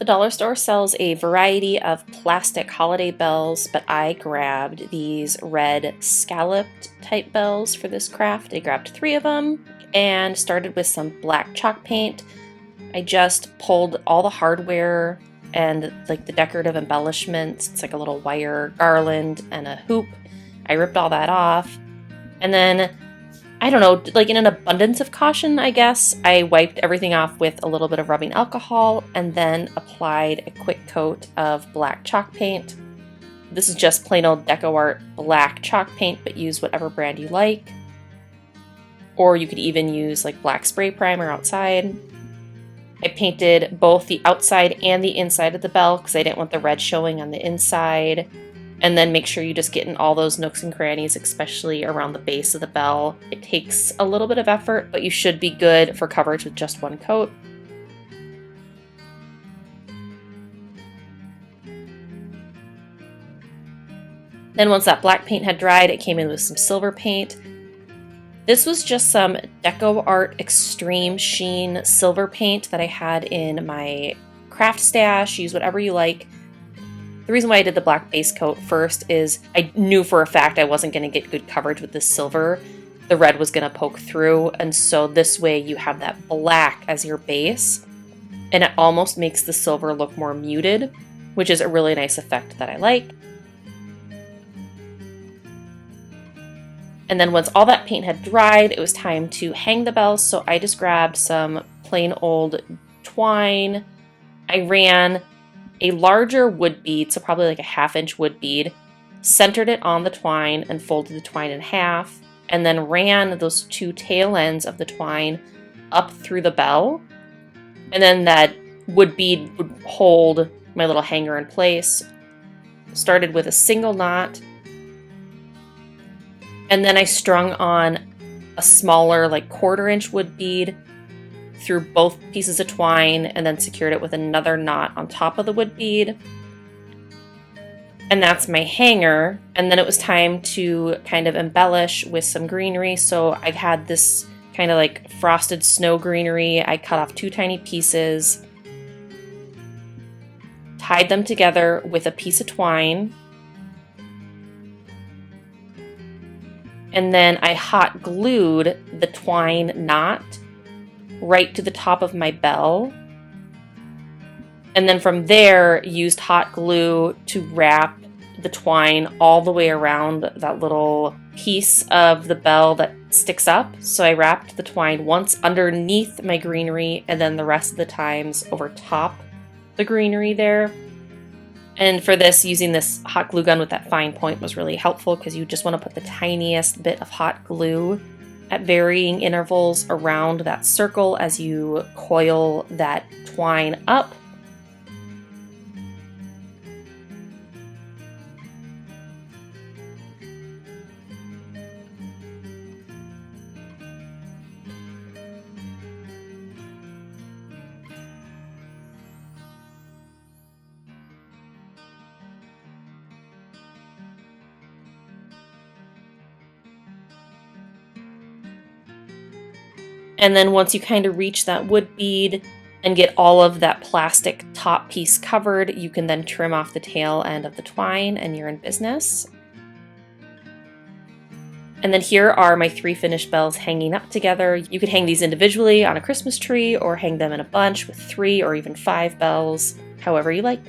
The dollar store sells a variety of plastic holiday bells, but I grabbed these red scalloped type bells for this craft. I grabbed 3 of them and started with some black chalk paint. I just pulled all the hardware and like the decorative embellishments. It's like a little wire garland and a hoop. I ripped all that off. And then, I don't know, like in an abundance of caution, I guess, I wiped everything off with a little bit of rubbing alcohol and then applied a quick coat of black chalk paint. This is just plain old Deco Art black chalk paint, but use whatever brand you like. Or you could even use like black spray primer outside. I painted both the outside and the inside of the bell because I didn't want the red showing on the inside. And then make sure you just get in all those nooks and crannies, especially around the base of the bell. It takes a little bit of effort, but you should be good for coverage with just one coat. Then once that black paint had dried, it came in with some silver paint. This was just some Deco Art Extreme Sheen silver paint that I had in my craft stash. Use whatever you like. The reason why I did the black base coat first is I knew for a fact I wasn't going to get good coverage with this silver. The red was going to poke through, and so this way you have that black as your base, and it almost makes the silver look more muted, which is a really nice effect that I like. And then once all that paint had dried, it was time to hang the bells, so I just grabbed some plain old twine. I ran a larger wood bead, so probably like a 1/2-inch wood bead, centered it on the twine and folded the twine in half, and then ran those 2 tail ends of the twine up through the bell. And then that wood bead would hold my little hanger in place. Started with a single knot, and then I strung on a smaller, like 1/4-inch wood bead through both pieces of twine, and then secured it with another knot on top of the wood bead. And that's my hanger. And then it was time to kind of embellish with some greenery. So I had this kind of like frosted snow greenery. I cut off 2 tiny pieces, tied them together with a piece of twine, and then I hot glued the twine knot right to the top of my bell. And then from there, used hot glue to wrap the twine all the way around that little piece of the bell that sticks up. So I wrapped the twine once underneath my greenery, and then the rest of the times over top the greenery there. And for this, using this hot glue gun with that fine point was really helpful, because you just want to put the tiniest bit of hot glue at varying intervals around that circle as you coil that twine up. And then once you kind of reach that wood bead and get all of that plastic top piece covered, you can then trim off the tail end of the twine and you're in business. And then here are my 3 finished bells hanging up together. You could hang these individually on a Christmas tree or hang them in a bunch with 3 or even 5 bells, however you like.